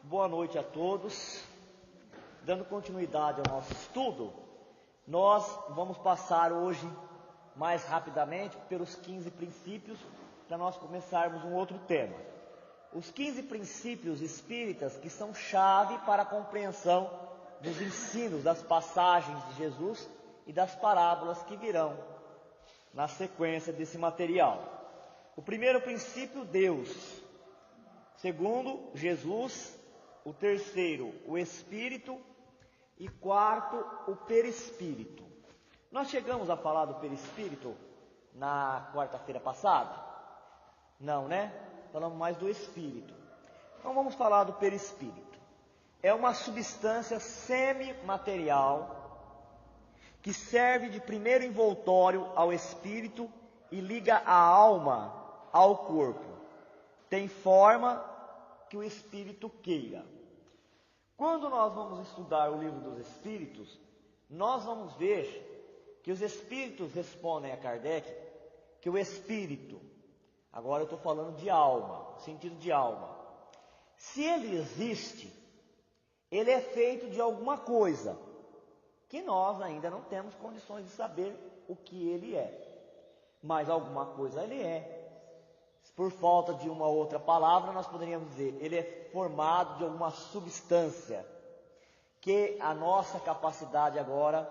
Boa noite a todos. Dando continuidade ao nosso estudo, nós vamos passar hoje mais rapidamente pelos 15 princípios para nós começarmos um outro tema. Os 15 princípios espíritas que são chave para a compreensão dos ensinos, das passagens de Jesus e das parábolas que virão na sequência desse material. O primeiro princípio, Deus. Segundo, Jesus. O terceiro, o Espírito. E quarto, o perispírito. Nós chegamos a falar do perispírito na quarta-feira passada? Não, né? Falamos mais do Espírito. Então vamos falar do perispírito. É uma substância semimaterial que serve de primeiro envoltório ao espírito e liga a alma ao corpo. Tem forma que o espírito queira. Quando nós vamos estudar o livro dos Espíritos, nós vamos ver que os Espíritos respondem a Kardec que o Espírito, agora eu estou falando de alma, sentido de alma, se ele existe, ele é feito de alguma coisa, que nós ainda não temos condições de saber o que ele é, mas alguma coisa ele é. Por falta de uma outra palavra, nós poderíamos dizer, ele é formado de alguma substância que a nossa capacidade agora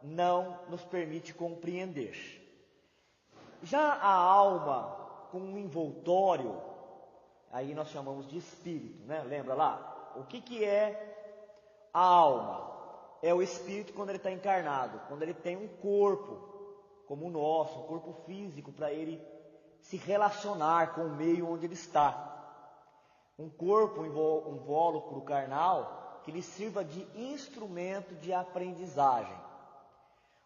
não nos permite compreender. Já a alma com um envoltório, aí nós chamamos de espírito, né? Lembra lá? O que é a alma? É o espírito quando ele está encarnado, quando ele tem um corpo como o nosso, um corpo físico para ele se relacionar com o meio onde ele está. Um corpo, um invólucro carnal que lhe sirva de instrumento de aprendizagem.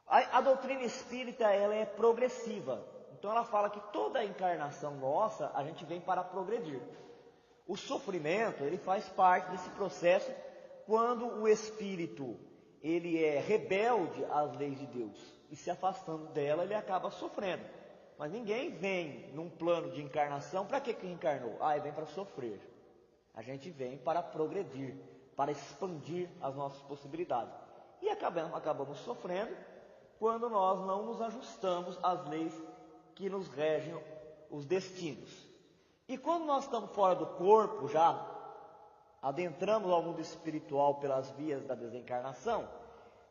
A doutrina espírita, ela é progressiva. Então ela fala que toda a encarnação nossa, a gente vem para progredir. O sofrimento, ele faz parte desse processo quando o espírito, ele é rebelde às leis de Deus e se afastando dela, ele acaba sofrendo. Mas ninguém vem num plano de encarnação, para que encarnou? Ele vem para sofrer. A gente vem para progredir, para expandir as nossas possibilidades. E acabamos sofrendo quando nós não nos ajustamos às leis que nos regem os destinos. E quando nós estamos fora do corpo, já adentramos ao mundo espiritual pelas vias da desencarnação,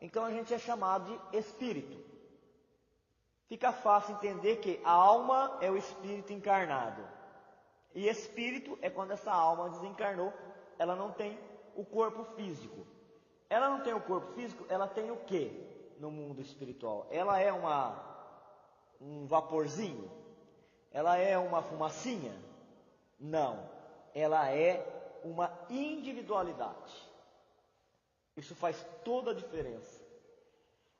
então a gente é chamado de espírito. Fica fácil entender que a alma é o espírito encarnado. E espírito é quando essa alma desencarnou, ela não tem o corpo físico. Ela não tem o corpo físico, ela tem o quê no mundo espiritual? Ela é um vaporzinho? Ela é uma fumacinha? Não. Ela é uma individualidade. Isso faz toda a diferença.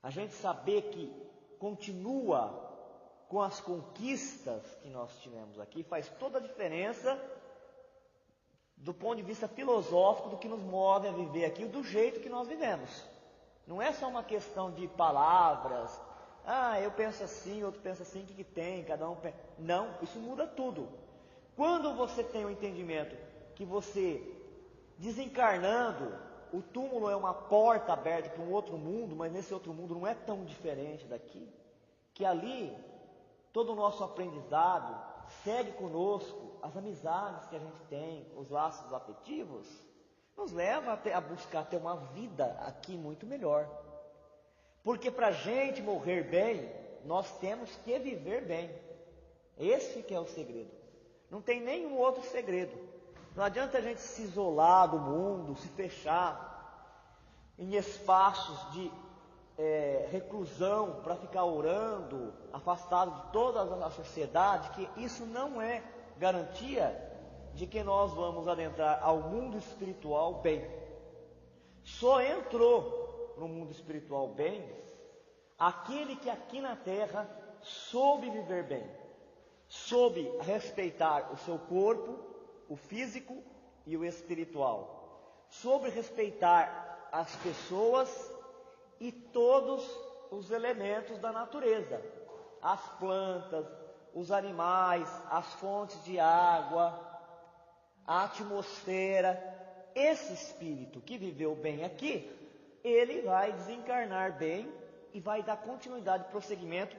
A gente saber que continua com as conquistas que nós tivemos aqui, faz toda a diferença do ponto de vista filosófico do que nos move a viver aqui, do jeito que nós vivemos. Não é só uma questão de palavras, eu penso assim, outro pensa assim, o que tem, cada um pensa. Não, isso muda tudo. Quando você tem o entendimento que você, desencarnando, o túmulo é uma porta aberta para um outro mundo, mas nesse outro mundo não é tão diferente daqui, que ali todo o nosso aprendizado segue conosco, as amizades que a gente tem, os laços afetivos, nos leva a buscar ter uma vida aqui muito melhor. Porque para a gente morrer bem, nós temos que viver bem. Esse que é o segredo. Não tem nenhum outro segredo. Não adianta a gente se isolar do mundo, se fechar em espaços de reclusão para ficar orando, afastado de toda a sociedade, que isso não é garantia de que nós vamos adentrar ao mundo espiritual bem. Só entrou no mundo espiritual bem aquele que aqui na terra soube viver bem, soube respeitar o seu corpo, o físico e o espiritual, soube respeitar as pessoas e todos os elementos da natureza, as plantas, os animais, as fontes de água, a atmosfera, esse espírito que viveu bem aqui, ele vai desencarnar bem e vai dar continuidade, prosseguimento,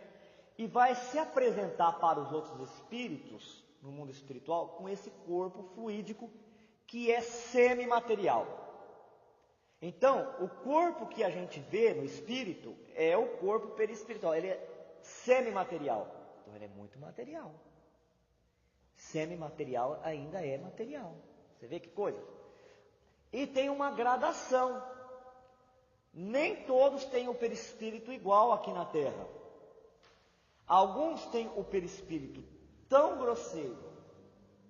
e vai se apresentar para os outros espíritos, no mundo espiritual, com esse corpo fluídico que é semimaterial. Então, o corpo que a gente vê no espírito é o corpo perispiritual, ele é semimaterial, então ele é muito material. Semimaterial ainda é material, você vê que coisa? E tem uma gradação, nem todos têm o perispírito igual aqui na Terra. Alguns têm o perispírito tão grosseiro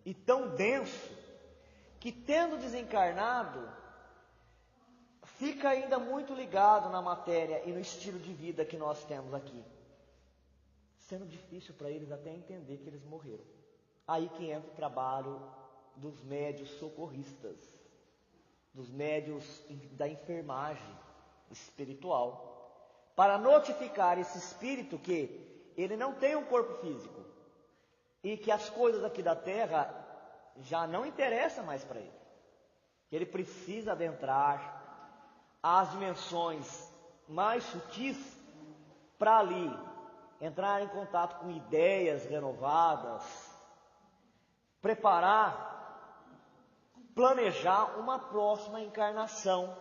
e tão denso, que tendo desencarnado, fica ainda muito ligado na matéria e no estilo de vida que nós temos aqui, sendo difícil para eles até entender que eles morreram. Aí que entra o trabalho dos médios socorristas, dos médios da enfermagem espiritual, para notificar esse espírito que ele não tem um corpo físico e que as coisas aqui da Terra já não interessam mais para ele, que ele precisa adentrar as dimensões mais sutis para ali entrar em contato com ideias renovadas, preparar, planejar uma próxima encarnação,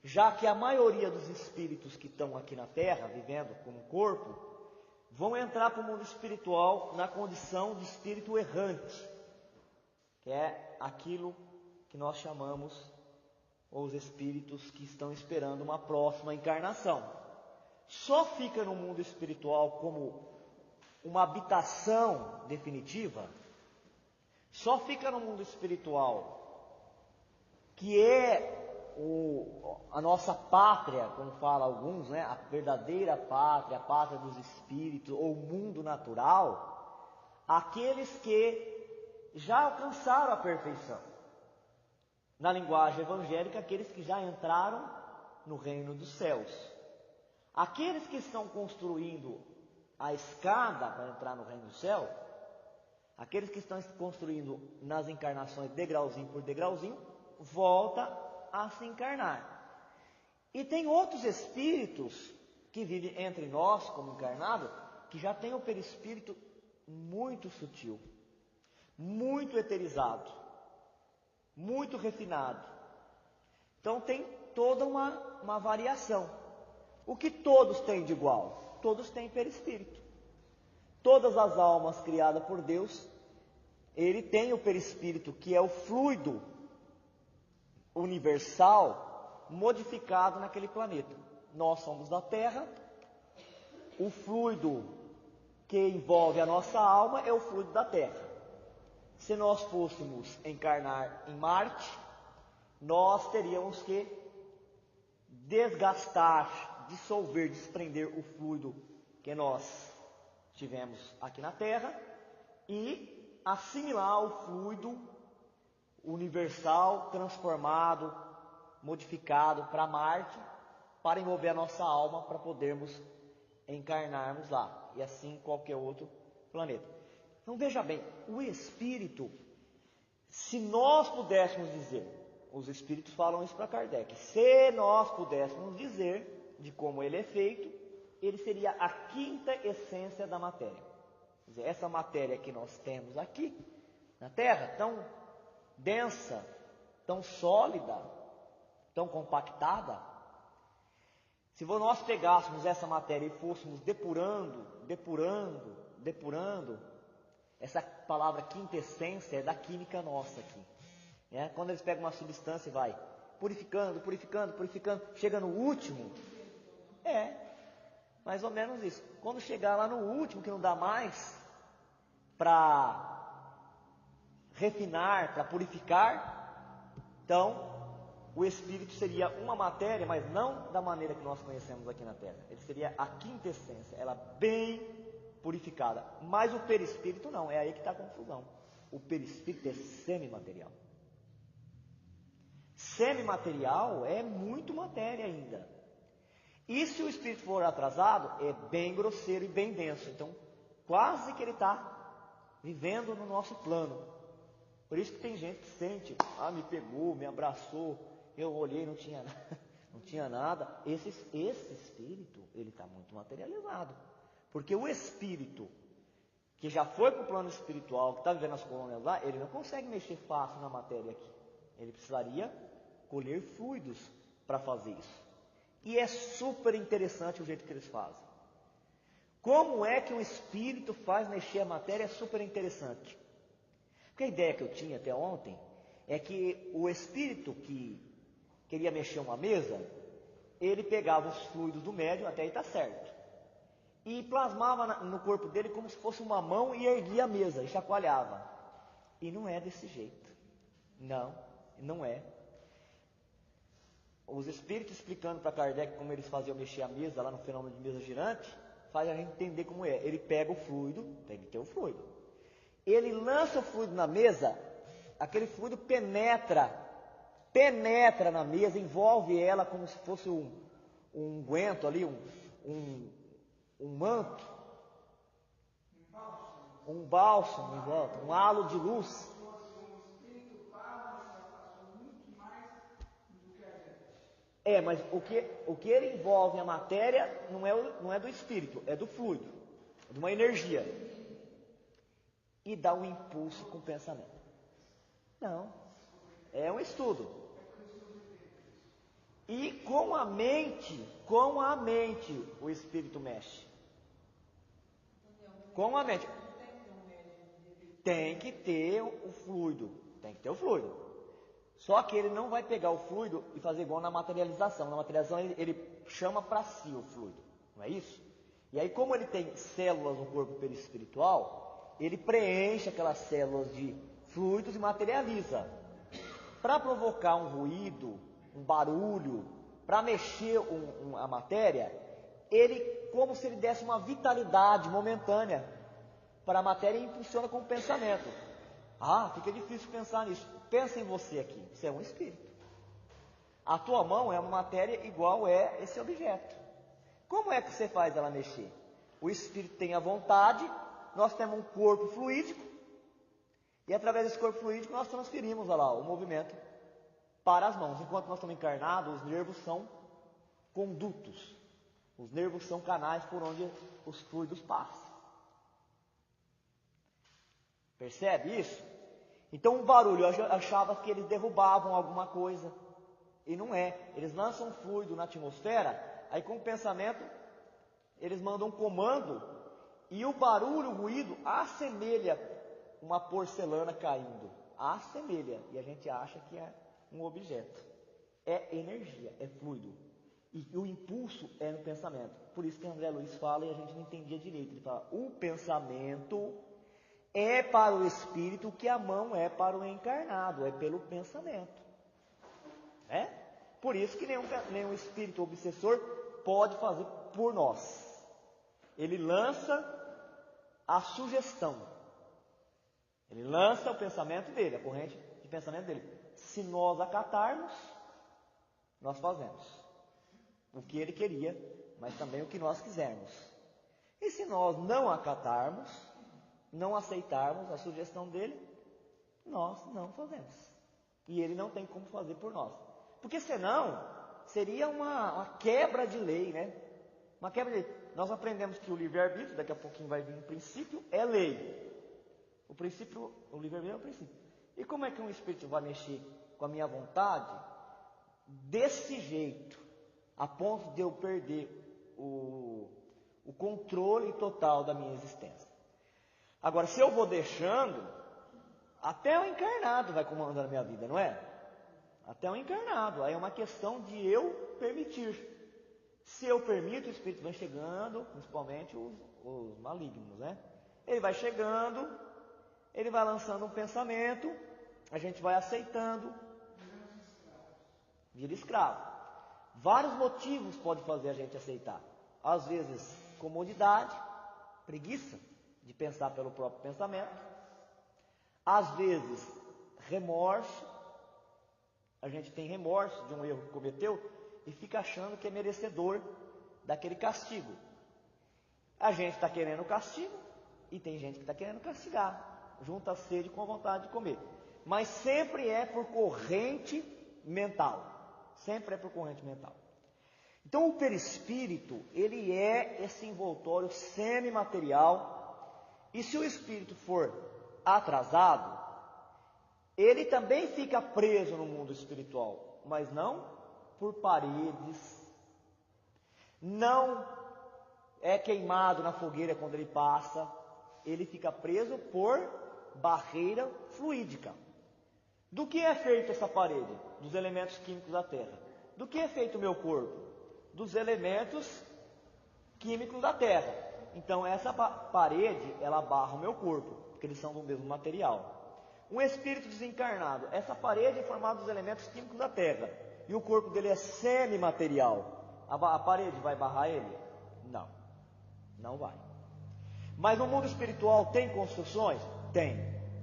já que a maioria dos espíritos que estão aqui na Terra, vivendo como corpo, vão entrar para o mundo espiritual na condição de espírito errante, que é aquilo que nós chamamos os espíritos que estão esperando uma próxima encarnação. Só fica no mundo espiritual como uma habitação definitiva, só fica no mundo espiritual, que é a nossa pátria, como falam alguns, né? A verdadeira pátria, a pátria dos espíritos, ou mundo natural, aqueles que já alcançaram a perfeição. Na linguagem evangélica, aqueles que já entraram no reino dos céus. Aqueles que estão construindo a escada para entrar no reino do céu, aqueles que estão construindo nas encarnações degrauzinho por degrauzinho, volta a se encarnar. E tem outros espíritos que vivem entre nós como encarnado, que já tem o perispírito muito sutil, muito eterizado, muito refinado. Então tem toda uma variação. O que todos têm de igual? Todos têm perispírito. Todas as almas criadas por Deus, ele tem o perispírito, que é o fluido universal modificado naquele planeta. Nós somos da Terra, o fluido que envolve a nossa alma é o fluido da Terra. Se nós fôssemos encarnar em Marte, nós teríamos que desgastar, dissolver, desprender o fluido que nós tivemos aqui na Terra e assimilar o fluido universal, transformado, modificado para Marte, para envolver a nossa alma, para podermos encarnarmos lá, e assim em qualquer outro planeta. Então veja bem, o espírito, se nós pudéssemos dizer, os espíritos falam isso para Kardec, se nós pudéssemos dizer de como ele é feito, ele seria a quinta essência da matéria. Quer dizer, essa matéria que nós temos aqui na Terra, tão densa, tão sólida, tão compactada, se nós pegássemos essa matéria e fôssemos depurando, essa palavra quinta essência é da química nossa aqui. Né? Quando eles pegam uma substância e vai purificando, chega no último, mais ou menos isso. Quando chegar lá no último, que não dá mais para refinar, para purificar, então o espírito seria uma matéria, mas não da maneira que nós conhecemos aqui na Terra. Ele seria a quinta essência, ela bem purificada. Mas o perispírito não, é aí que está a confusão. O perispírito é semimaterial. Semimaterial é muito matéria ainda. E se o espírito for atrasado, é bem grosseiro e bem denso. Então, quase que ele está vivendo no nosso plano. Por isso que tem gente que sente, me pegou, me abraçou, eu olhei, não tinha nada, não tinha nada. Esse espírito, ele está muito materializado. Porque o espírito que já foi para o plano espiritual, que está vivendo as colônias lá, ele não consegue mexer fácil na matéria aqui. Ele precisaria colher fluidos para fazer isso. E é super interessante o jeito que eles fazem. Como é que um espírito faz mexer a matéria? É super interessante. Porque a ideia que eu tinha até ontem é que o espírito que queria mexer uma mesa, ele pegava os fluidos do médium, até aí está certo, e plasmava no corpo dele como se fosse uma mão e erguia a mesa e chacoalhava. E não é desse jeito. Não é. Os espíritos explicando para Kardec como eles faziam mexer a mesa lá no fenômeno de mesa girante, faz a gente entender como é. Ele pega o fluido, tem que ter o fluido. Ele lança o fluido na mesa, aquele fluido penetra na mesa, envolve ela como se fosse um unguento ali, um manto, um bálsamo em volta, um halo de luz. Mas o que ele envolve a matéria não é do espírito, é do fluido, é de uma energia. E dá um impulso com o pensamento. Não, é um estudo. E com a mente, o espírito mexe. Com a mente. Tem que ter o fluido. Só que ele não vai pegar o fluido e fazer igual na materialização. Na materialização ele chama para si o fluido, não é isso? E aí, como ele tem células no corpo perispiritual, ele preenche aquelas células de fluidos e materializa. Para provocar um ruído, um barulho, para mexer a matéria, ele, como se ele desse uma vitalidade momentânea para a matéria, e impulsiona com o pensamento. Fica difícil pensar nisso. Pensa em você aqui, você é um espírito. A tua mão é uma matéria igual é esse objeto. Como é que você faz ela mexer? O espírito tem a vontade, nós temos um corpo fluídico, e através desse corpo fluídico nós transferimos o movimento para as mãos. Enquanto nós estamos encarnados, os nervos são condutos. Os nervos são canais por onde os fluidos passam. Percebe isso? Então o barulho, eu achava que eles derrubavam alguma coisa. E não é. Eles lançam fluido na atmosfera, aí com o pensamento, eles mandam um comando, e o barulho, o ruído, assemelha uma porcelana caindo. Assemelha. E a gente acha que é um objeto. É energia, é fluido. E o impulso é no pensamento. Por isso que André Luiz fala e a gente não entendia direito. Ele fala, o pensamento é para o espírito o que a mão é para o encarnado, é pelo pensamento. Por isso que nenhum espírito obsessor pode fazer por nós. Ele lança a sugestão. Ele lança o pensamento dele, a corrente de pensamento dele. Se nós acatarmos, nós fazemos o que ele queria, mas também o que nós quisermos. E se nós não acatarmos, não aceitarmos a sugestão dele, nós não fazemos. E ele não tem como fazer por nós. Porque senão, seria uma quebra de lei, né? Uma quebra de lei. Nós aprendemos que o livre-arbítrio, daqui a pouquinho vai vir um princípio, é lei. O livre-arbítrio é o princípio. E como é que um espírito vai mexer com a minha vontade desse jeito, a ponto de eu perder o controle total da minha existência? Agora, se eu vou deixando, até o encarnado vai comandando a minha vida, não é? Até o encarnado. Aí é uma questão de eu permitir. Se eu permito, o espírito vai chegando, principalmente os malignos, né? Ele vai chegando, ele vai lançando um pensamento, a gente vai aceitando, vira escravo. Vários motivos podem fazer a gente aceitar. Às vezes, comodidade, preguiça de pensar pelo próprio pensamento. Às vezes, remorso. A gente tem remorso de um erro que cometeu e fica achando que é merecedor daquele castigo. A gente está querendo o castigo e tem gente que está querendo castigar. Junta a sede com a vontade de comer. mas sempre é por corrente mental. Sempre é por corrente mental. Então o perispírito, ele é esse envoltório semimaterial, e se o espírito for atrasado, ele também fica preso no mundo espiritual, mas não por paredes, não é queimado na fogueira quando ele passa, ele fica preso por barreira fluídica. Do que é feita essa parede? Dos elementos químicos da Terra. Do que é feito o meu corpo? Dos elementos químicos da Terra. Então essa parede, ela barra o meu corpo, porque eles são do mesmo material. Um espírito desencarnado, essa parede é formada dos elementos químicos da Terra, e o corpo dele é semimaterial. A parede vai barrar ele? Não, não vai. Mas no mundo espiritual tem construções? Tem.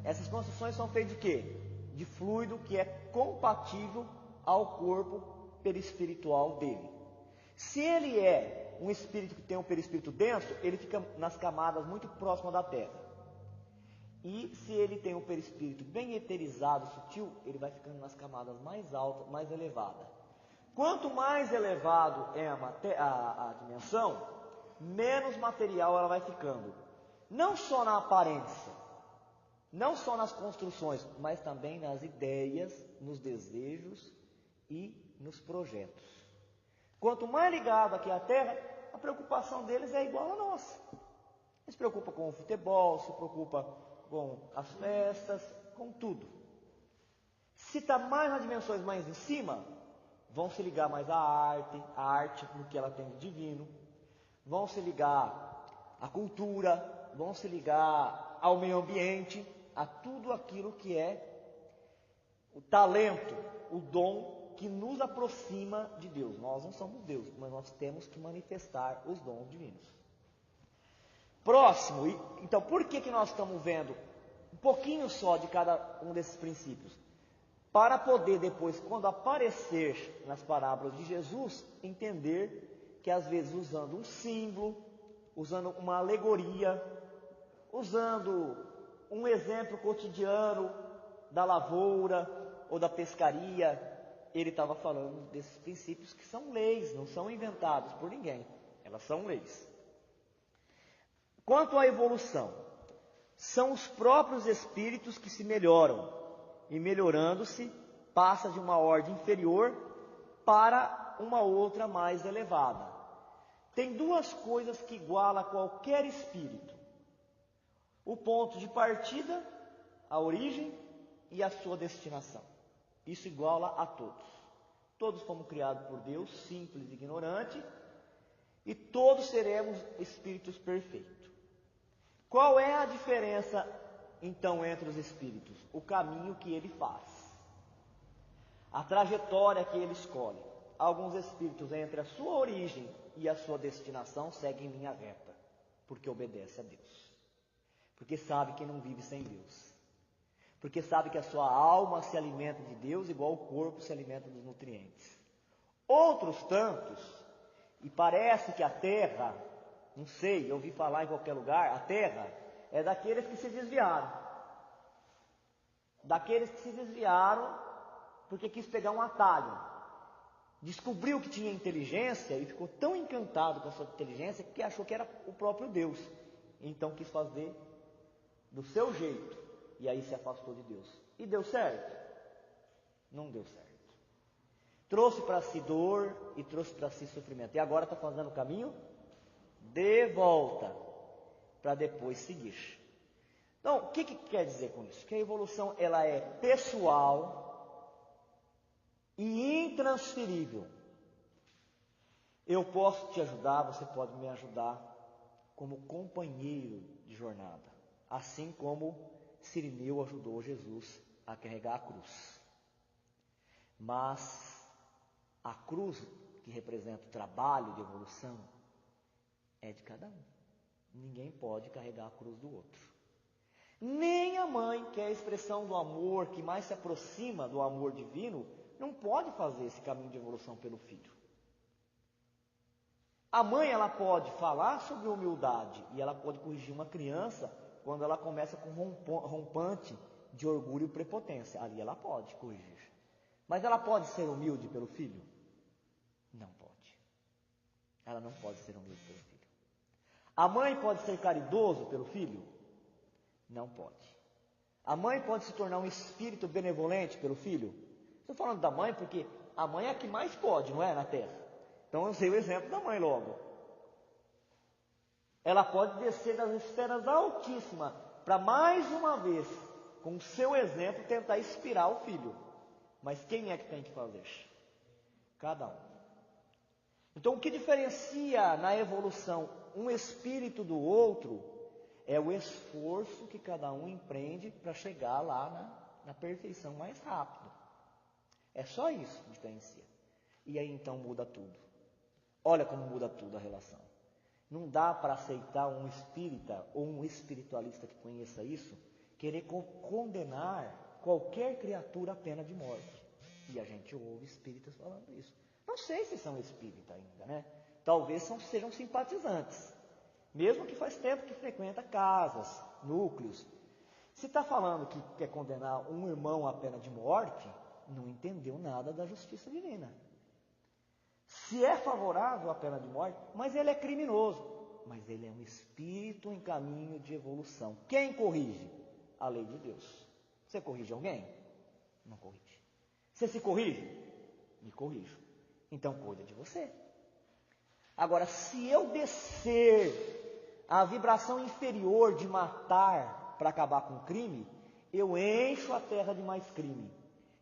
Essas construções são feitas de quê? De fluido que é compatível ao corpo perispiritual dele. Se ele é um espírito que tem um perispírito denso, ele fica nas camadas muito próximas da Terra. E se ele tem um perispírito bem eterizado, sutil, ele vai ficando nas camadas mais altas, mais elevadas. Quanto mais elevado é a dimensão, menos material ela vai ficando. Não só na aparência, não só nas construções, mas também nas ideias, nos desejos e nos projetos. Quanto mais ligado aqui à Terra, a preocupação deles é igual à nossa. Eles se preocupam com o futebol, se preocupam com as festas, com tudo. Se está mais nas dimensões mais em cima, vão se ligar mais à arte no que ela tem de divino, vão se ligar à cultura, vão se ligar ao meio ambiente, a tudo aquilo que é o talento, o dom que nos aproxima de Deus. Nós não somos Deus, mas nós temos que manifestar os dons divinos. Próximo, então por que nós estamos vendo um pouquinho só de cada um desses princípios? Para poder depois, quando aparecer nas parábolas de Jesus, entender que às vezes usando um símbolo, usando uma alegoria, usando um exemplo cotidiano da lavoura ou da pescaria, ele estava falando desses princípios que são leis, não são inventados por ninguém, elas são leis. Quanto à evolução, são os próprios espíritos que se melhoram, e melhorando-se, passa de uma ordem inferior para uma outra mais elevada. Tem duas coisas que igualam qualquer espírito: o ponto de partida, a origem e a sua destinação. Isso iguala a todos. Todos fomos criados por Deus, simples e ignorante, e todos seremos espíritos perfeitos. Qual é a diferença, então, entre os espíritos? O caminho que ele faz, a trajetória que ele escolhe. Alguns espíritos, entre a sua origem e a sua destinação, seguem em linha reta, porque obedece a Deus, porque sabe que não vive sem Deus, porque sabe que a sua alma se alimenta de Deus igual o corpo se alimenta dos nutrientes. Outros tantos, e parece que a terra, não sei, eu ouvi falar em qualquer lugar, a terra é daqueles que se desviaram. Daqueles que se desviaram porque quis pegar um atalho. Descobriu que tinha inteligência e ficou tão encantado com a sua inteligência que achou que era o próprio Deus. Então quis fazer do seu jeito e aí se afastou de Deus. E deu certo? Não deu certo. Trouxe para si dor e trouxe para si sofrimento. E agora está fazendo o caminho de volta para depois seguir. Então, o que quer dizer com isso? Que a evolução ela é pessoal e intransferível. Eu posso te ajudar, você pode me ajudar como companheiro de jornada, assim como Cirineu ajudou Jesus a carregar a cruz. Mas a cruz, que representa o trabalho de evolução, é de cada um. Ninguém pode carregar a cruz do outro. Nem a mãe, que é a expressão do amor que mais se aproxima do amor divino, não pode fazer esse caminho de evolução pelo filho. A mãe, ela pode falar sobre humildade e ela pode corrigir uma criança quando ela começa com rompante de orgulho e prepotência. Ali ela pode corrigir. Mas ela pode ser humilde pelo filho? Não pode. Ela não pode ser humilde pelo filho. A mãe pode ser caridoso pelo filho? Não pode. A mãe pode se tornar um espírito benevolente pelo filho? Estou falando da mãe porque a mãe é a que mais pode, não é, na terra? Então eu sei o exemplo da mãe logo. Ela pode descer das esferas altíssimas para mais uma vez, com o seu exemplo, tentar inspirar o filho. Mas quem é que tem que fazer? Cada um. Então o que diferencia na evolução um espírito do outro é o esforço que cada um empreende para chegar lá na perfeição mais rápido. É só isso que diferencia. E aí então muda tudo. Olha como muda tudo a relação. Não dá para aceitar um espírita ou um espiritualista que conheça isso, querer condenar qualquer criatura à pena de morte. E a gente ouve espíritas falando isso. Não sei se são espíritas ainda, né? Talvez sejam simpatizantes. Mesmo que faz tempo que frequenta casas, núcleos. Se está falando que quer condenar um irmão à pena de morte, não entendeu nada da justiça divina. Se é favorável à pena de morte, mas ele é criminoso. Mas ele é um espírito em caminho de evolução. Quem corrige? A lei de Deus. Você corrige alguém? Não corrige. Você se corrige? Me corrijo. Então cuida de você. Agora, se eu descer a vibração inferior de matar para acabar com o crime, eu encho a terra de mais crime.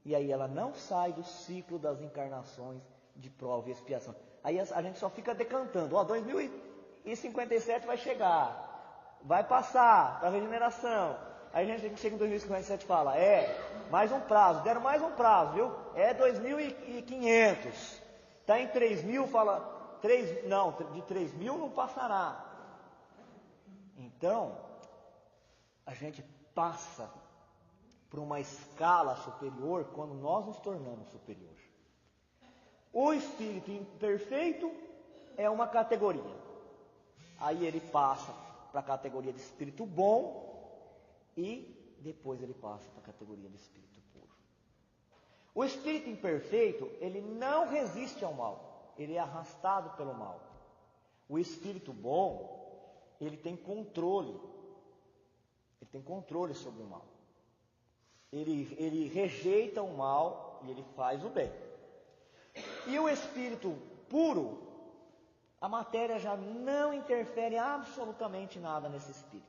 E aí ela não sai do ciclo das encarnações de prova e expiação. Aí a gente só fica decantando. 2057 vai chegar, vai passar para a regeneração. Aí a gente chega em 2057 e fala, mais um prazo, deram mais um prazo, viu? É 2500. Está em 3000, fala... de 3.000 não passará. Então, a gente passa por uma escala superior quando nós nos tornamos superior. O espírito imperfeito é uma categoria. Aí ele passa para a categoria de espírito bom e depois ele passa para a categoria de espírito puro. O espírito imperfeito, ele não resiste ao mal. Ele é arrastado pelo mal. O espírito bom, ele tem controle. Ele tem controle sobre o mal. Ele rejeita o mal e ele faz o bem. E o espírito puro, a matéria já não interfere absolutamente nada nesse espírito.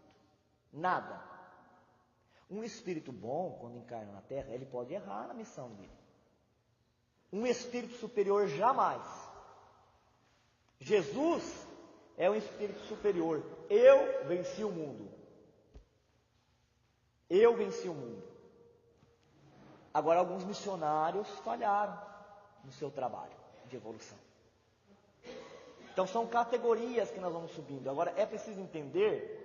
Nada. Um espírito bom, quando encarna na Terra, ele pode errar na missão dele. Um espírito superior jamais. Jesus é um espírito superior. Eu venci o mundo. Eu venci o mundo. Agora, alguns missionários falharam no seu trabalho de evolução. Então, são categorias que nós vamos subindo. Agora, é preciso entender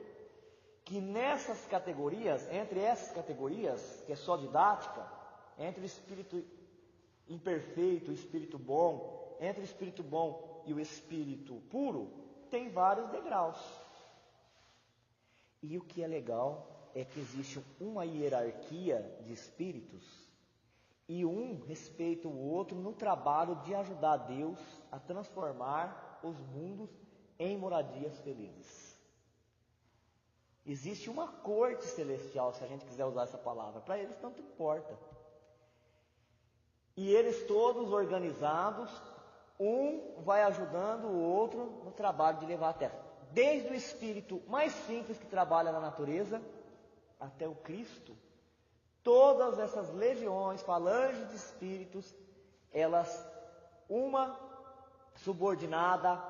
que nessas categorias, entre essas categorias, que é só didática, entre o espírito imperfeito, o espírito bom, entre o espírito bom e o espírito puro, tem vários degraus. E o que é legal é que existe uma hierarquia de espíritos e um respeita o outro no trabalho de ajudar Deus a transformar os mundos em moradias felizes. Existe uma corte celestial, se a gente quiser usar essa palavra, para eles tanto importa. E eles todos organizados, um vai ajudando o outro no trabalho de levar a terra. Desde o espírito mais simples que trabalha na natureza, até o Cristo, todas essas legiões, falanges de espíritos, elas, uma subordinada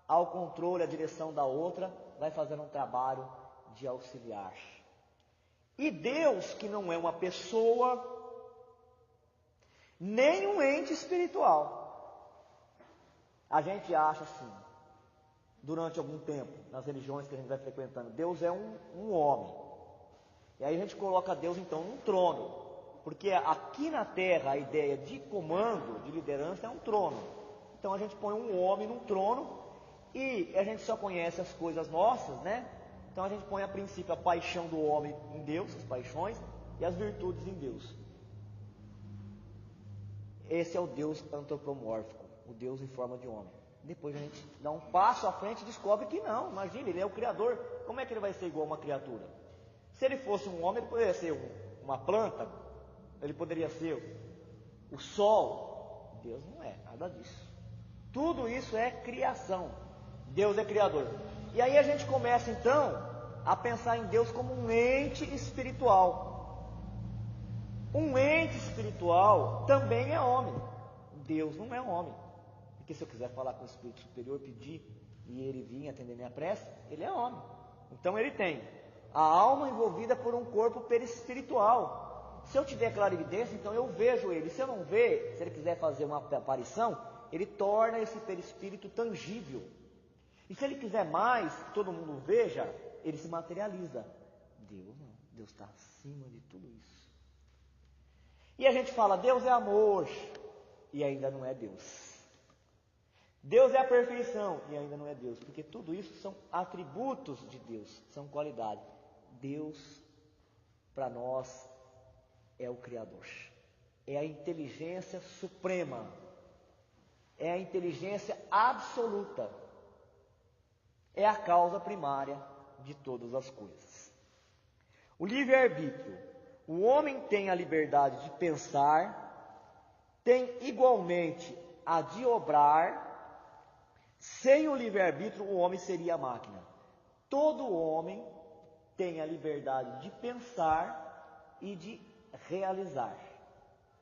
ao controle, à direção da outra, vai fazendo um trabalho de auxiliar. E Deus, que não é uma pessoa, nem um ente espiritual. A gente acha assim, durante algum tempo, nas religiões que a gente vai frequentando, Deus é um homem. E aí a gente coloca Deus então num trono. Porque aqui na Terra a ideia de comando, de liderança é um trono. Então a gente põe um homem num trono e a gente só conhece as coisas nossas, né? Então a gente põe a princípio a paixão do homem em Deus, as paixões, e as virtudes em Deus. Esse é o Deus antropomórfico, o Deus em forma de homem. Depois a gente dá um passo à frente e descobre que não. Imagina, ele é o Criador. Como é que ele vai ser igual a uma criatura? Se ele fosse um homem, ele poderia ser uma planta, ele poderia ser o sol. Deus não é nada disso. Tudo isso é criação. Deus é Criador. E aí a gente começa então a pensar em Deus como um ente espiritual. Um ente espiritual também é homem. Deus não é homem. Porque se eu quiser falar com o Espírito Superior, pedir, e ele vir atender minha prece, ele é homem. Então ele tem a alma envolvida por um corpo perispiritual. Se eu tiver clarividência, então eu vejo ele. Se eu não ver, se ele quiser fazer uma aparição, ele torna esse perispírito tangível. E se ele quiser mais, que todo mundo veja, ele se materializa. Deus não. Deus está acima de tudo isso. E a gente fala, Deus é amor, e ainda não é Deus. Deus é a perfeição, e ainda não é Deus, porque tudo isso são atributos de Deus, são qualidades. Deus, para nós, é o Criador, é a inteligência suprema, é a inteligência absoluta, é a causa primária de todas as coisas. O livre-arbítrio, o homem tem a liberdade de pensar, tem igualmente a de obrar. Sem o livre-arbítrio, o homem seria a máquina. Todo homem tem a liberdade de pensar e de realizar,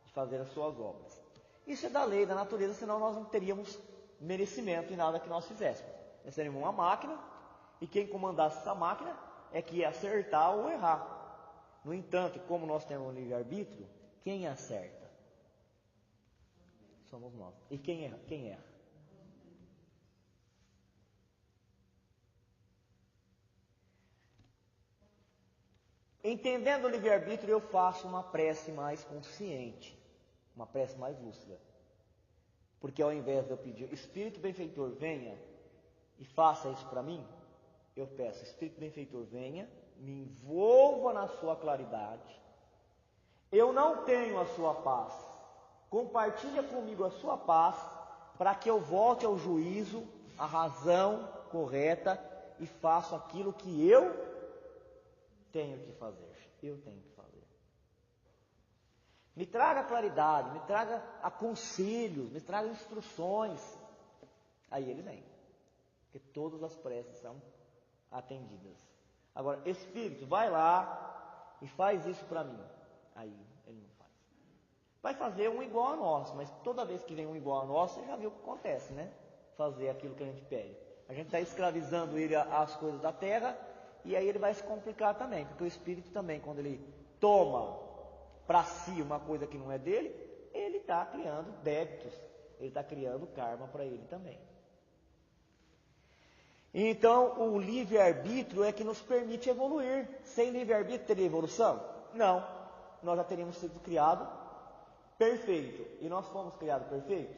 de fazer as suas obras. Isso é da lei, da natureza, senão nós não teríamos merecimento em nada que nós fizéssemos. Nós seríamos uma máquina, e quem comandasse essa máquina é que ia acertar ou errar. No entanto, como nós temos um livre-arbítrio, quem acerta? Somos nós. E quem erra? Quem erra? Entendendo o livre-arbítrio, eu faço uma prece mais consciente, uma prece mais lúcida. Porque ao invés de eu pedir, Espírito benfeitor, venha e faça isso para mim, eu peço, Espírito benfeitor, venha, me envolva na sua claridade. Eu não tenho a sua paz, compartilha comigo a sua paz, para que eu volte ao juízo, à razão correta e faça aquilo que eu tenho que fazer, eu tenho que fazer. Me traga claridade, me traga aconselhos, me traga instruções. Aí ele vem, porque todas as preces são atendidas. Agora, Espírito, vai lá e faz isso para mim. Aí ele não faz. Vai fazer um igual a nós, mas toda vez que vem um igual a nós, você já viu o que acontece, né? Fazer aquilo que a gente pede. A gente está escravizando ele às coisas da terra, e aí ele vai se complicar também, porque o Espírito também, quando ele toma para si uma coisa que não é dele, ele está criando débitos, ele está criando karma para ele também. Então, o livre-arbítrio é que nos permite evoluir. Sem livre-arbítrio teria evolução? Não. Nós já teríamos sido criados perfeito. E nós fomos criados perfeito?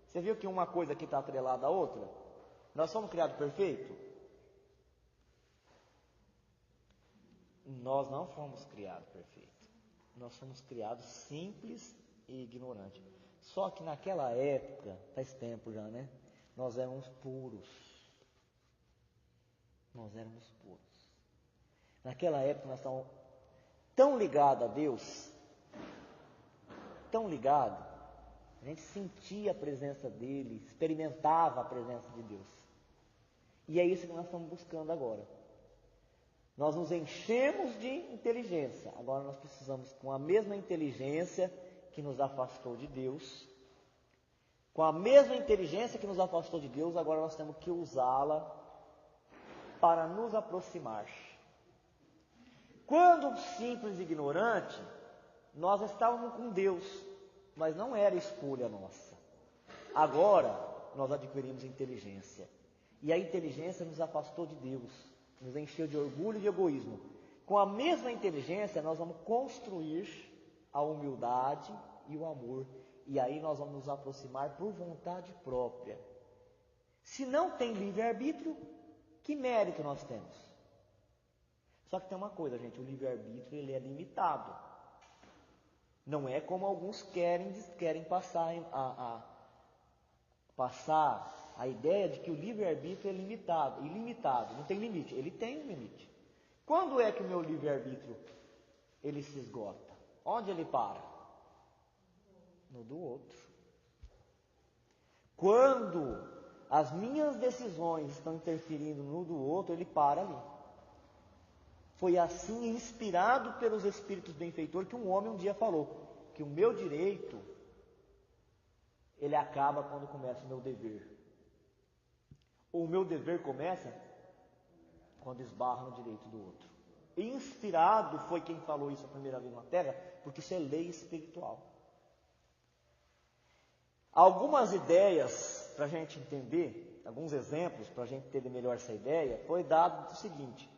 Você viu que uma coisa aqui está atrelada à outra? Nós fomos criados perfeito? Nós não fomos criados perfeitos. Nós fomos criados simples e ignorantes. Só que naquela época, faz tempo já, né? Nós éramos puros. Nós éramos puros. Naquela época nós estávamos tão ligados a Deus, tão ligados, a gente sentia a presença dele, experimentava a presença de Deus. E é isso que nós estamos buscando agora. Nós nos enchemos de inteligência. Agora nós precisamos, com a mesma inteligência que nos afastou de Deus, com a mesma inteligência que nos afastou de Deus, agora nós temos que usá-la para nos aproximar. Quando simples e ignorante, nós estávamos com Deus, mas não era escolha nossa. Agora nós adquirimos inteligência, e a inteligência nos afastou de Deus, nos encheu de orgulho e de egoísmo. Com a mesma inteligência nós vamos construir a humildade e o amor, e aí nós vamos nos aproximar por vontade própria. Se não tem livre-arbítrio, que mérito nós temos? Só que tem uma coisa, gente, o livre-arbítrio ele é limitado. Não é como alguns querem passar a ideia de que o livre-arbítrio é ilimitado, não tem limite. Ele tem um limite. Quando é que o meu livre-arbítrio ele se esgota? Onde ele para? No do outro. Quando as minhas decisões estão interferindo no do outro, ele para ali. Foi assim, inspirado pelos espíritos benfeitores, que um homem um dia falou que o meu direito, ele acaba quando começa o meu dever. Ou o meu dever começa quando esbarra no direito do outro. Inspirado foi quem falou isso a primeira vez na Terra, porque isso é lei espiritual. Algumas ideias para a gente entender, alguns exemplos para a gente entender melhor essa ideia, foi dado o seguinte,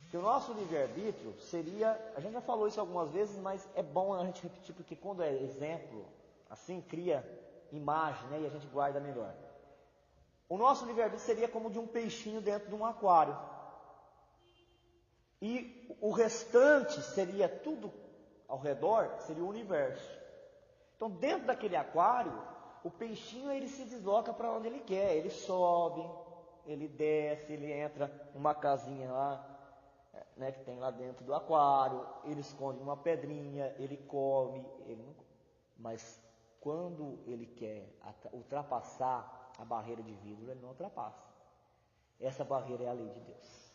que o nosso livre-arbítrio seria, a gente já falou isso algumas vezes, mas é bom a gente repetir, porque quando é exemplo, assim, cria imagem, né, e a gente guarda melhor. O nosso livre-arbítrio seria como de um peixinho dentro de um aquário. E o restante seria tudo ao redor, seria o universo. Então, dentro daquele aquário, o peixinho ele se desloca para onde ele quer. Ele sobe, ele desce, ele entra numa casinha lá, né, que tem lá dentro do aquário, ele esconde uma pedrinha, ele come, ele não... Mas quando ele quer ultrapassar a barreira de vidro, ele não ultrapassa. Essa barreira é a lei de Deus.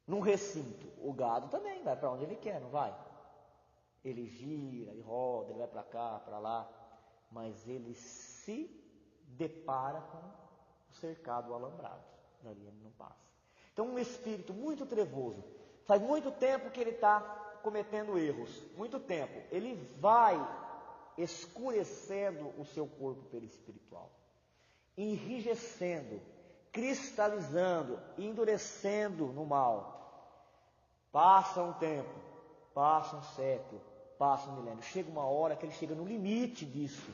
Num recinto, o gado também vai para onde ele quer, não vai? Ele gira, ele roda, ele vai para cá, para lá, mas ele se depara com o cercado, o alambrado. Dali ele não passa. Então, um espírito muito trevoso, faz muito tempo que ele está cometendo erros, muito tempo. Ele vai escurecendo o seu corpo perispiritual, enrijecendo, cristalizando, endurecendo no mal. Passa um tempo, passa um século, passa um milênio. Chega uma hora que ele chega no limite disso.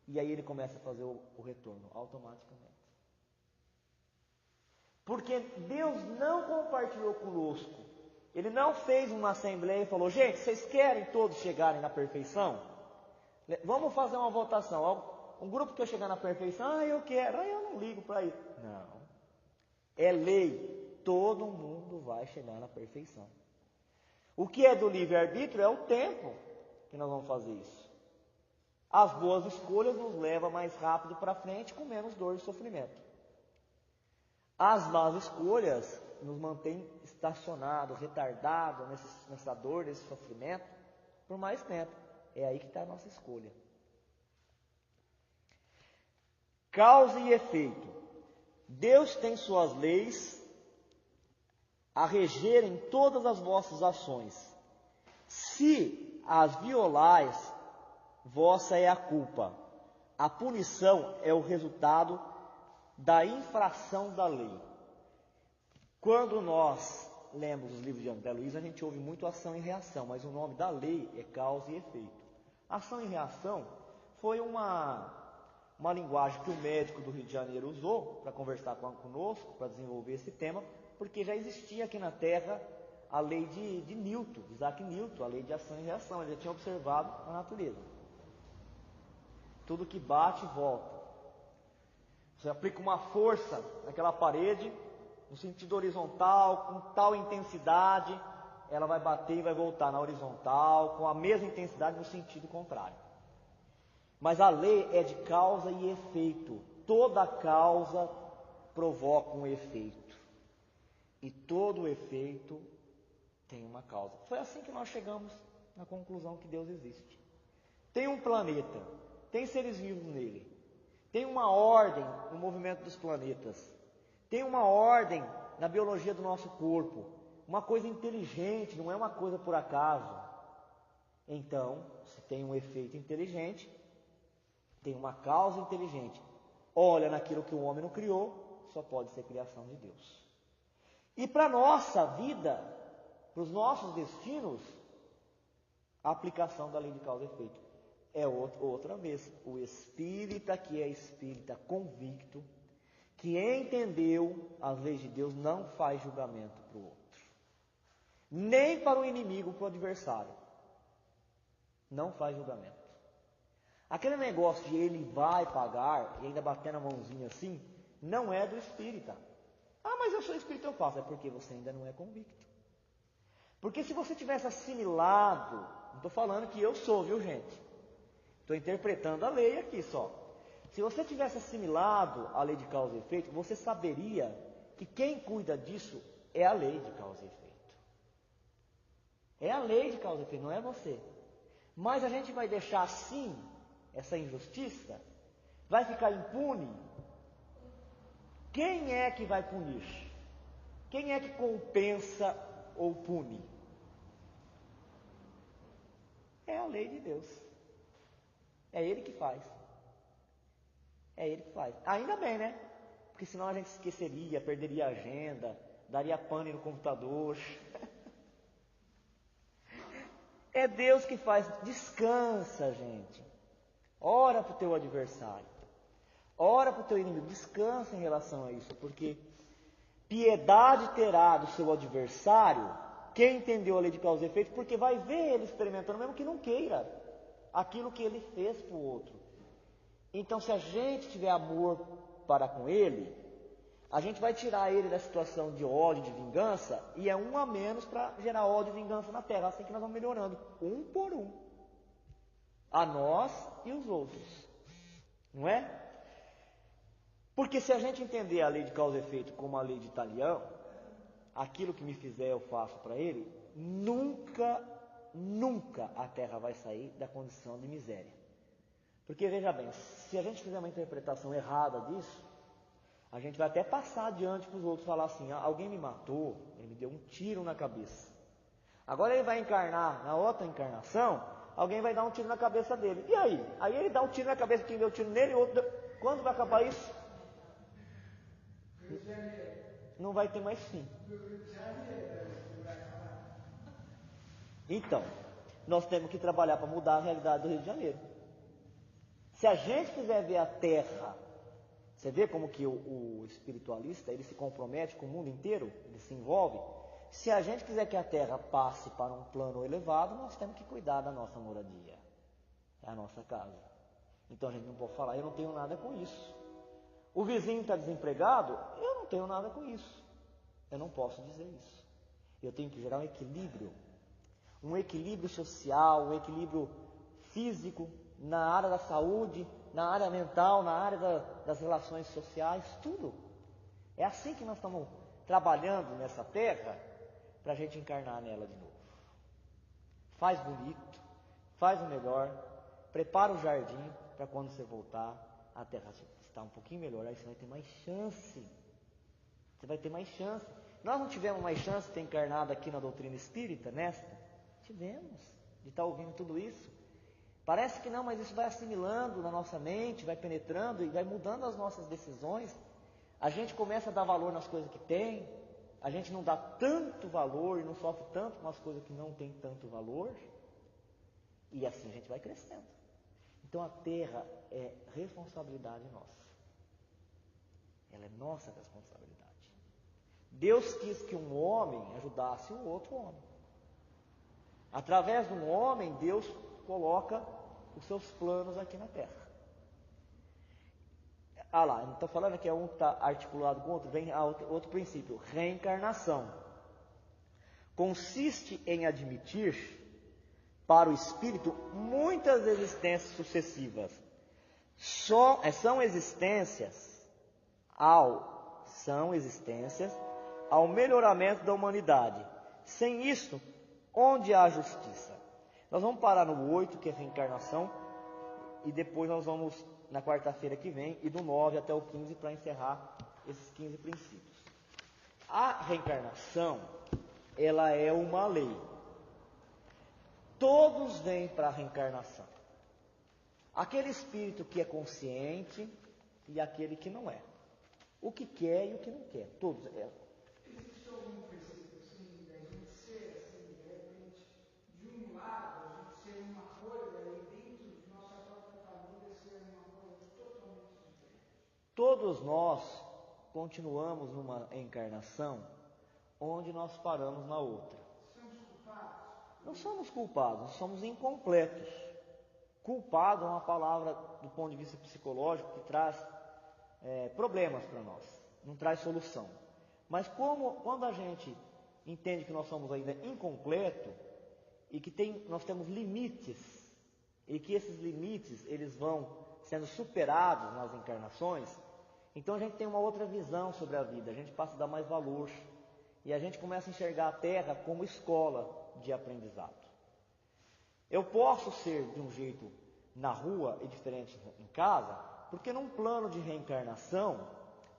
E aí ele começa a fazer o retorno automaticamente. Porque Deus não compartilhou conosco. Ele não fez uma assembleia e falou, gente, vocês querem todos chegarem na perfeição? Vamos fazer uma votação. Um grupo quer chegar na perfeição, eu quero, eu não ligo para isso. Não. É lei. Todo mundo vai chegar na perfeição. O que é do livre-arbítrio é o tempo que nós vamos fazer isso. As boas escolhas nos levam mais rápido para frente, com menos dor e sofrimento. As más escolhas nos mantêm estacionados, retardados nessa dor, nesse sofrimento, por mais tempo. É aí que está a nossa escolha. Causa e efeito. Deus tem suas leis a regerem todas as vossas ações. Se as violais, vossa é a culpa. A punição é o resultado da infração da lei. Quando nós lemos os livros de André Luiz, a gente ouve muito ação e reação, mas o nome da lei é causa e efeito. Ação e reação foi uma linguagem que o médico do Rio de Janeiro usou para conversar conosco, para desenvolver esse tema, porque já existia aqui na Terra a lei de Newton, Isaac Newton, a lei de ação e reação. Ele já tinha observado a natureza. Tudo que bate, volta. Você aplica uma força naquela parede, no sentido horizontal, com tal intensidade, ela vai bater e vai voltar na horizontal, com a mesma intensidade no sentido contrário. Mas a lei é de causa e efeito. Toda causa provoca um efeito. E todo efeito tem uma causa. Foi assim que nós chegamos na conclusão que Deus existe. Tem um planeta, tem seres vivos nele, tem uma ordem no movimento dos planetas, tem uma ordem na biologia do nosso corpo, uma coisa inteligente, não é uma coisa por acaso. Então, se tem um efeito inteligente, tem uma causa inteligente. Olha naquilo que o homem não criou, só pode ser criação de Deus. E para a nossa vida, para os nossos destinos, a aplicação da lei de causa e efeito é outra vez. O espírita que é espírita convicto, que entendeu as leis de Deus, não faz julgamento para o outro. Nem para o inimigo, para o adversário. Não faz julgamento. Aquele negócio de ele vai pagar e ainda batendo a mãozinha assim, não é do espírita. Ah, mas eu sou espírita, eu faço. É porque você ainda não é convicto. Porque se você tivesse assimilado, não estou falando que eu sou, viu gente? Estou interpretando a lei aqui só. Se você tivesse assimilado a lei de causa e efeito, você saberia que quem cuida disso é a lei de causa e efeito. É a lei de causa e efeito, não é você. Mas a gente vai deixar assim essa injustiça? Vai ficar impune? Quem é que vai punir? Quem é que compensa ou pune? É a lei de Deus. É Ele que faz. É Ele que faz. Ainda bem, né? Porque senão a gente esqueceria, perderia a agenda, daria pane no computador. É Deus que faz. Descansa, gente. Ora para o teu adversário. Ora para o teu inimigo. Descansa em relação a isso. Porque piedade terá do seu adversário quem entendeu a lei de causa e efeito, porque vai ver ele experimentando, mesmo que não queira, aquilo que ele fez para o outro. Então, se a gente tiver amor para com ele, a gente vai tirar ele da situação de ódio, de vingança, e é um a menos para gerar ódio e vingança na terra. Assim que nós vamos melhorando, um por um, a nós e os outros, não é? Porque se a gente entender a lei de causa e efeito como a lei de Talião, aquilo que me fizer eu faço para ele, nunca a terra vai sair da condição de miséria. Porque veja bem, se a gente fizer uma interpretação errada disso, a gente vai até passar adiante para os outros, falar assim, alguém me matou, ele me deu um tiro na cabeça. Agora ele vai encarnar, na outra encarnação, alguém vai dar um tiro na cabeça dele. E aí? Aí ele dá um tiro na cabeça de quem deu um tiro nele, e o outro deu... Quando vai acabar isso? Não vai ter mais fim. Então, nós temos que trabalhar para mudar a realidade do Rio de Janeiro. Se a gente quiser ver a Terra, você vê como que o espiritualista, ele se compromete com o mundo inteiro, ele se envolve. Se a gente quiser que a Terra passe para um plano elevado, nós temos que cuidar da nossa moradia, é a nossa casa. Então a gente não pode falar, eu não tenho nada com isso. O vizinho está desempregado, eu não tenho nada com isso. Eu não posso dizer isso. Eu tenho que gerar um equilíbrio social, um equilíbrio físico, na área da saúde, na área mental, na área das relações sociais, tudo. É assim que nós estamos trabalhando nessa terra, para a gente encarnar nela de novo. Faz bonito, faz o melhor, prepara o jardim, para quando você voltar, a terra está um pouquinho melhor, aí você vai ter mais chance. Você vai ter mais chance. Nós não tivemos mais chance de ter encarnado aqui na doutrina espírita, nesta? Tivemos, de estar ouvindo tudo isso. Parece que não, mas isso vai assimilando na nossa mente, vai penetrando e vai mudando as nossas decisões. A gente começa a dar valor nas coisas que tem, a gente não dá tanto valor e não sofre tanto com as coisas que não tem tanto valor, e assim a gente vai crescendo. Então a terra é responsabilidade nossa. Ela é nossa responsabilidade. Deus quis que um homem ajudasse o outro homem. Através de um homem, Deus coloca os seus planos aqui na terra. Ah lá, não estou falando que um está articulado com o outro, vem outro princípio, reencarnação. Consiste em admitir para o espírito muitas existências sucessivas. São existências ao melhoramento da humanidade. Sem isso, onde há justiça? Nós vamos parar no 8, que é reencarnação, e depois nós vamos, na quarta-feira que vem, e do 9 até o 15, para encerrar esses 15 princípios. A reencarnação, ela é uma lei. Todos vêm para a reencarnação. Aquele espírito que é consciente e aquele que não é. O que quer e o que não quer. Todos. Existe algum princípio assim, da gente ser assim, de repente, de um lado, a gente ser uma coisa e dentro de nossa própria família ser uma coisa totalmente diferente? Todos nós continuamos numa encarnação onde nós paramos na outra. Somos culpados? Não somos culpados, somos incompletos. Culpado é uma palavra do ponto de vista psicológico que traz problemas para nós, não traz solução. Mas quando a gente entende que nós somos ainda incompleto e que nós temos limites, e que esses limites eles vão sendo superados nas encarnações, então a gente tem uma outra visão sobre a vida, a gente passa a dar mais valor e a gente começa a enxergar a Terra como escola de aprendizado. Eu posso ser de um jeito na rua e diferente em casa, porque num plano de reencarnação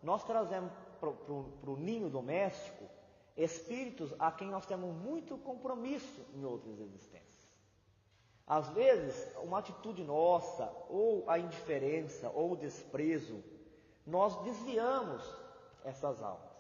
nós trazemos para o ninho doméstico espíritos a quem nós temos muito compromisso em outras existências. Às vezes, uma atitude nossa, ou a indiferença, ou o desprezo, nós desviamos essas almas.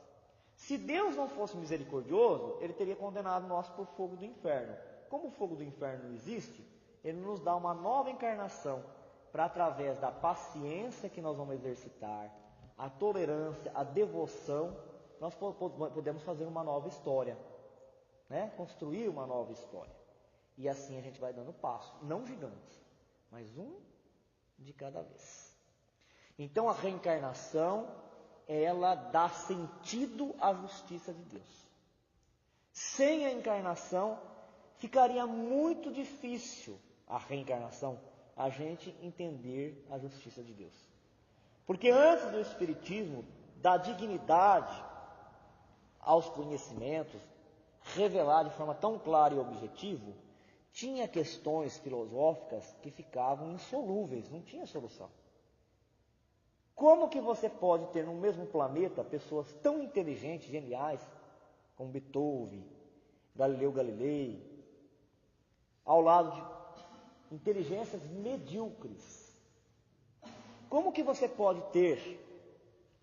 Se Deus não fosse misericordioso, Ele teria condenado nós por fogo do inferno. Como o fogo do inferno não existe, Ele nos dá uma nova encarnação para, através da paciência que nós vamos exercitar, a tolerância, a devoção, nós podemos fazer uma nova história, né? Construir uma nova história. E assim a gente vai dando passo, não gigantes, mas um de cada vez. Então a reencarnação, ela dá sentido à justiça de Deus. Sem a encarnação, ficaria muito difícil a reencarnação, a gente entender a justiça de Deus. Porque antes do Espiritismo, da dignidade aos conhecimentos, revelar de forma tão clara e objetiva, tinha questões filosóficas que ficavam insolúveis, não tinha solução. Como que você pode ter no mesmo planeta pessoas tão inteligentes, geniais, como Beethoven, Galileu Galilei, ao lado de inteligências medíocres? Como que você pode ter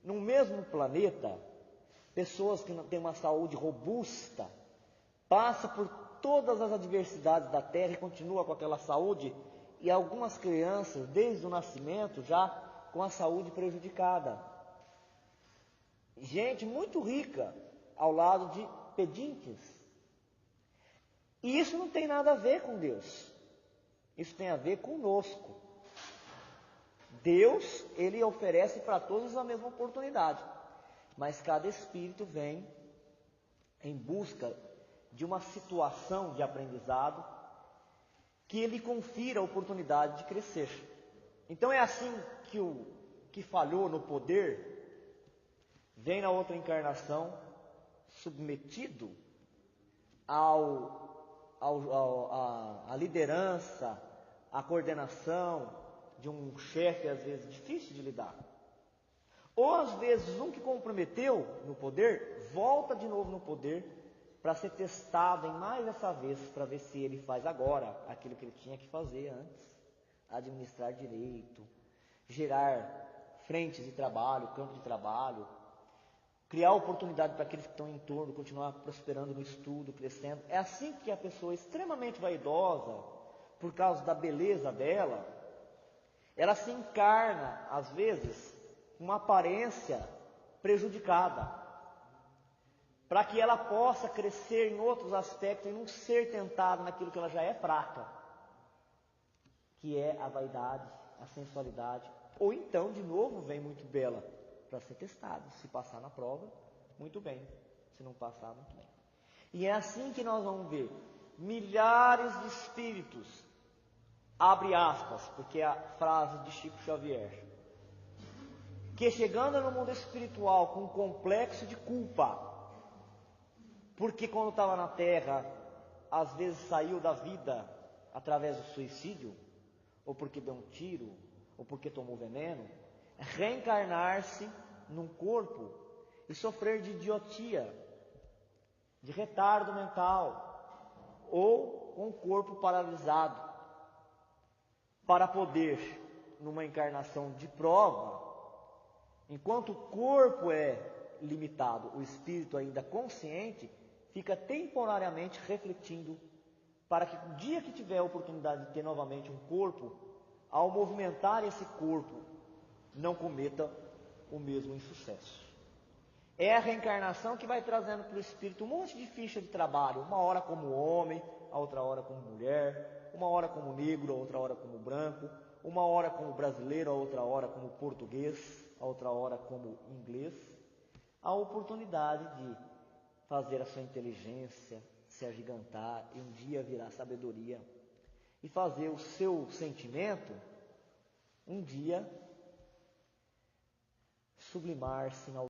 no mesmo planeta pessoas que não têm uma saúde robusta, passa por todas as adversidades da Terra e continua com aquela saúde, e algumas crianças, desde o nascimento, já com a saúde prejudicada? Gente muito rica ao lado de pedintes. E isso não tem nada a ver com Deus. Isso tem a ver conosco. Deus, Ele oferece para todos a mesma oportunidade. Mas cada espírito vem em busca de uma situação de aprendizado que ele confira a oportunidade de crescer. Então é assim que o que falhou no poder vem na outra encarnação submetido à liderança, à coordenação de um chefe às vezes difícil de lidar. Ou às vezes um que comprometeu no poder, volta de novo no poder para ser testado em mais essa vez, para ver se ele faz agora aquilo que ele tinha que fazer antes. Administrar direito, gerar frentes de trabalho, campo de trabalho, criar oportunidade para aqueles que estão em torno, continuar prosperando no estudo, crescendo. É assim que a pessoa extremamente vaidosa, por causa da beleza dela, ela se encarna, às vezes, uma aparência prejudicada, para que ela possa crescer em outros aspectos e não ser tentada naquilo que ela já é fraca, que é a vaidade, a sensualidade. Ou então, de novo, vem muito bela para ser testada. Se passar na prova, muito bem. Se não passar, muito bem. E é assim que nós vamos ver milhares de espíritos, abre aspas, porque é a frase de Chico Xavier, que chegando no mundo espiritual com um complexo de culpa, porque quando estava na Terra, às vezes saiu da vida através do suicídio, ou porque deu um tiro, ou porque tomou veneno, reencarnar-se num corpo e sofrer de idiotia, de retardo mental, ou com o corpo paralisado, para poder, numa encarnação de prova, enquanto o corpo é limitado, o espírito ainda consciente, fica temporariamente refletindo, para que o dia que tiver a oportunidade de ter novamente um corpo, ao movimentar esse corpo, não cometa o mesmo insucesso. É a reencarnação que vai trazendo para o espírito um monte de ficha de trabalho, uma hora como homem, a outra hora como mulher, uma hora como negro, a outra hora como branco, uma hora como brasileiro, a outra hora como português, a outra hora como inglês. A oportunidade de fazer a sua inteligência se agigantar e um dia virar sabedoria e fazer o seu sentimento um dia sublimar-se